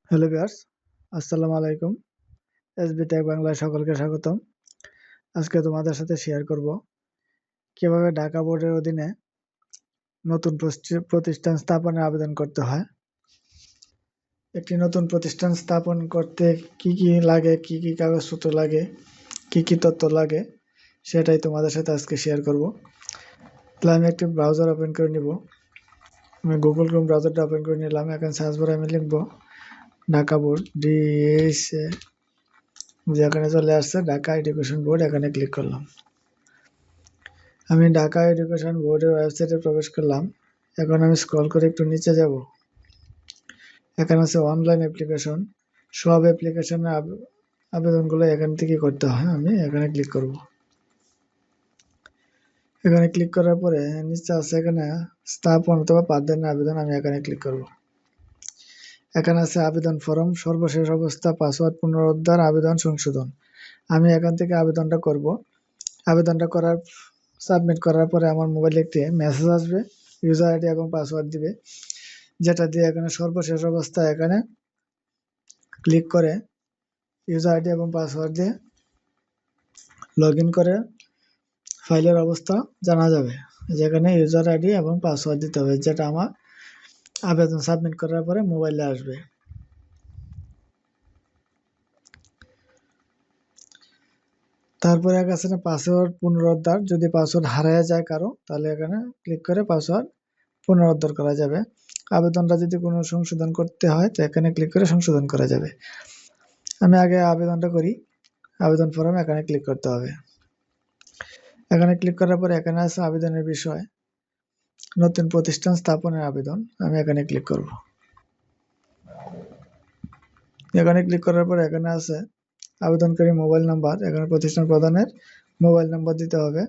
Hello viewers, আসসালামু আলাইকুম। SB take বাংলায় সকলকে স্বাগতম। আজকে তোমাদের সাথে শেয়ার করব কিভাবে ঢাকা বোর্ডের অধীনে নতুন প্রতিষ্ঠান স্থাপনের আবেদন করতে হয়। একটি নতুন প্রতিষ্ঠান স্থাপন করতে কি কি লাগে, কি কি কাগজপত্র লাগে, কি কি তথ্য লাগে, সেটাই তোমাদের সাথে আজকে শেয়ার করব। তাহলে আমি একটি ব্রাউজার ওপেন করে নিব। আমি গুগল ক্রোম ব্রাউজারটা ওপেন করে নিলাম। এখন সার্চ বারে আমি লিখব ঢাকা বোর্ড, DSA, যেখানে চলে আসছে ঢাকা এডুকেশন বোর্ড। এখানে ক্লিক করলাম। আমি ঢাকা এডুকেশন বোর্ডের ওয়েবসাইটে প্রবেশ করলাম। এখন আমি স্ক্রল করে একটু নিচে যাব। এখানে আছে অনলাইন অ্যাপ্লিকেশন। সব অ্যাপ্লিকেশনের আবেদনগুলো এখান থেকে করতে হয়। আমি এখানে ক্লিক করব। এখানে ক্লিক করার পরে নিচে আছে এখানে স্থাপন অথবা পাঠদানের আবেদন। আমি এখানে ক্লিক করব। এখানে আছে আবেদন ফরম, সর্বশেষ অবস্থা, পাসওয়ার্ড পুনরুদ্ধার, আবেদন সংশোধন। আমি এখান থেকে আবেদনটা করব। আবেদনটা সাবমিট করার পরে আমার মোবাইলে একটি মেসেজ আসবে, ইউজার আইডি এবং পাসওয়ার্ড দিবে, যেটা দিয়ে এখানে সর্বশেষ অবস্থায় এখানে ক্লিক করে ইউজার আইডি এবং পাসওয়ার্ড দিয়ে লগ ইন করে ফাইলের অবস্থা জানা যাবে। যেখানে ইউজার আইডি এবং পাসওয়ার্ড দিতে হবে, যেটা আমার আবেদন সাবমিট করার পরে মোবাইলে আসবে। তারপরে আছে না পাসওয়ার্ড পুনরুদ্ধার। যদি পাসওয়ার্ড হারিয়ে যায় কারো, তাহলে এখানে ক্লিক করে পাসওয়ার্ড পুনরুদ্ধার করা যাবে। আবেদনটা যদি কোনো সংশোধন করতে হয়, তো এখানে ক্লিক করে সংশোধন করা যাবে। আমি আগে আবেদনটা করি। আবেদন ফরম এখানে ক্লিক করতে হবে। এখানে ক্লিক করার পরে এখানে আছে আবেদনের বিষয়, নতুন প্রতিষ্ঠান স্থাপনের আবেদন। আমি এখানে ক্লিক করব। এখানে ক্লিক করার পরে এখানে আছে আবেদনকারী মোবাইল নাম্বার। এখানে প্রতিষ্ঠান প্রধানের মোবাইল নাম্বার দিতে হবে।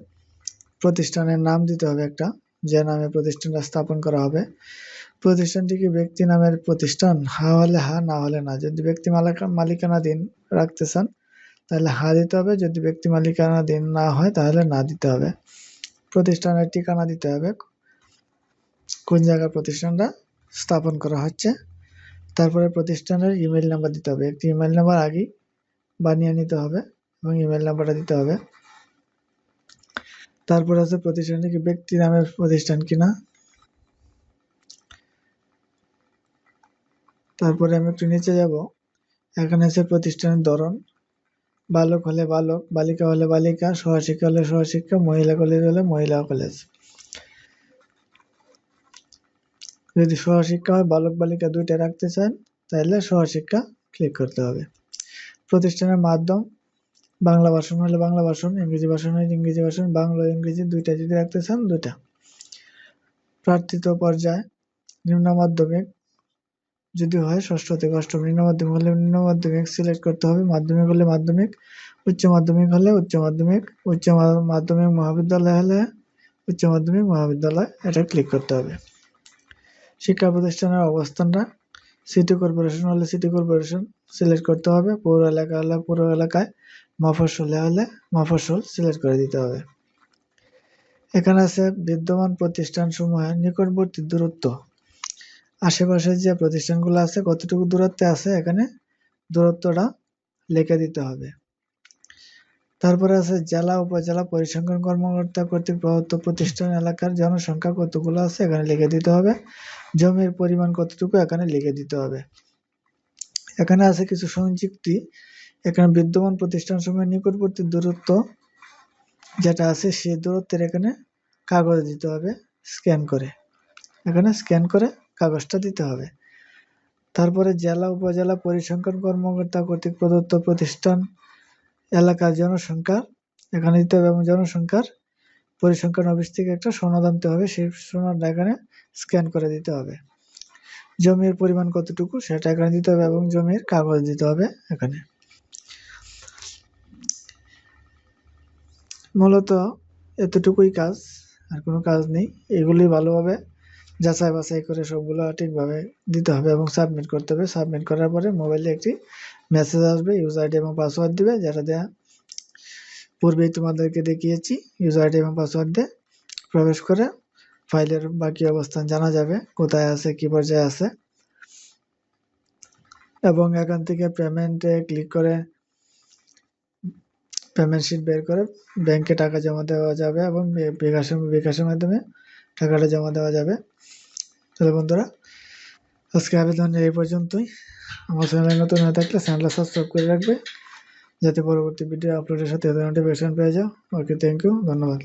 প্রতিষ্ঠানের নাম দিতে হবে একটা, যে নামে প্রতিষ্ঠানটা স্থাপন করা হবে। প্রতিষ্ঠানটি কি ব্যক্তি নামের প্রতিষ্ঠান? হা হলে হা, না হলে না। যদি ব্যক্তি মালিকানাধীন রাখতে চান তাহলে হা দিতে হবে। যদি ব্যক্তি মালিকানাধীন না হয় তাহলে না দিতে হবে। প্রতিষ্ঠানের ঠিকানা দিতে হবে, কোন জায়গায় প্রতিষ্ঠানটা স্থাপন করা হচ্ছে। তারপরে প্রতিষ্ঠানের ইমেল নাম্বার দিতে হবে। একটি ইমেল নাম্বার আগেই বানিয়ে নিতে হবে এবং ইমেল নাম্বারটা দিতে হবে। তারপর আছে প্রতিষ্ঠানটি কি ব্যক্তি নামের প্রতিষ্ঠান কিনা। তারপরে আমি একটু নিচে যাব। এখানে আছে প্রতিষ্ঠানের ধরন, বালক হলে বালক, বালিকা হলে বালিকা, সহশিক্ষা হলে সহশিক্ষা, মহিলা কলেজ হলে মহিলা কলেজ। যদি সহশিক্ষা হয়, বালক বালিকা দুইটা রাখতে চান, তাহলে সহশিক্ষা ক্লিক করতে হবে। প্রতিষ্ঠানের মাধ্যম, বাংলা ভাষণ হলে বাংলা ভাষণ, ইংরেজি ভাষণ হলে ইংরেজি ভাষণ, বাংলা ইংরেজি দুইটা যদি রাখতে চান দুইটা। প্রার্থিত পর্যায়, নিম্ন মাধ্যমিক যদি হয় ষষ্ঠ থেকে অষ্টম, নিম্ন মাধ্যমিক হলে নিম্ন মাধ্যমিক সিলেক্ট করতে হবে, মাধ্যমিক হলে মাধ্যমিক, উচ্চ মাধ্যমিক হলে উচ্চ মাধ্যমিক, উচ্চ মাধ্যমিক মহাবিদ্যালয় হলে উচ্চ মাধ্যমিক মহাবিদ্যালয়, এটা ক্লিক করতে হবে। শিক্ষা প্রতিষ্ঠানের অবস্থানটা, সিটি কর্পোরেশন হলে সিটি কর্পোরেশন সিলেক্ট করতে হবে, পৌর এলাকা হলে পৌর এলাকায়, মফস্বল হলে মফস্বল সিলেক্ট করে দিতে হবে। এখানে আছে বিদ্যমান প্রতিষ্ঠান সমূহের নিকটবর্তী দূরত্ব, আশেপাশে যে প্রতিষ্ঠানগুলো আছে কতটুকু দূরত্বে আছে এখানে দূরত্বটা লিখে দিতে হবে। তারপরে আছে জেলা উপজেলা পরিসংখ্যান কর্মকর্তা কর্তৃক প্রদত্ত প্রতিষ্ঠান এলাকার জনসংখ্যা কতগুলো আছে এখানে লিখে দিতে হবে। জমির পরিমাণ কতটুকু এখানে লিখে দিতে হবে। এখানে আছে কিছু সংযুক্তি। এখানে বিদ্যমান প্রতিষ্ঠান সমূহের নিকটবর্তী দূরত্ব যেটা আছে সেই দূরত্বের এখানে কাগজ দিতে হবে স্ক্যান করে। এখানে স্ক্যান করে কাগজটা দিতে হবে। তারপরে জেলা উপজেলা পরিসংখ্যান কর্মকর্তা কর্তৃক প্রদত্ত প্রতিষ্ঠান এলাকার জনসংখ্যা এখানে দিতে হবে এবং জনসংখ্যার পরিসংখ্যান অফিস থেকে একটা সনদ আনতে হবে, সেই সনদটা এখানে স্ক্যান করে দিতে হবে। জমির পরিমাণ কতটুকু সেটা এখানে দিতে হবে এবং জমির কাগজ দিতে হবে এখানে। মূলত এতটুকুই কাজ, আর কোনো কাজ নেই। এগুলি ভালোভাবে যাচাই বাছাই করে সবগুলো ঠিকভাবে দিতে হবে এবং সাবমিট করতে হবে। সাবমিট করার পরে মোবাইলে একটি মেসেজ আসবে, ইউজার আইডি এবং পাসওয়ার্ড দিবে, যেটা দেওয়া পূর্বেই তোমাদেরকে দেখিয়েছি। ইউজার আইডি এবং পাসওয়ার্ড দিয়ে প্রবেশ করে ফাইলের বাকি অবস্থান জানা যাবে, কোথায় আছে, কি পর্যায়ে আছে। এবং এখান থেকে পেমেন্টে ক্লিক করে পেমেন্ট শিট বের করে ব্যাংকে টাকা জমা দেওয়া যাবে এবং বিকাশের মাধ্যমে টাকাটা জমা দেওয়া যাবে। তাহলে বন্ধুরা, আজকে আবেদন এই পর্যন্তই। আমার চ্যানেলে নতুন হয়ে থাকলে চ্যানেলটা সাবস্ক্রাইব করে রাখবে, যাতে পরবর্তী ভিডিও আপলোডের সাথে নোটিফিকেশন পেয়ে যাও। ওকে, থ্যাংক ইউ, ধন্যবাদ।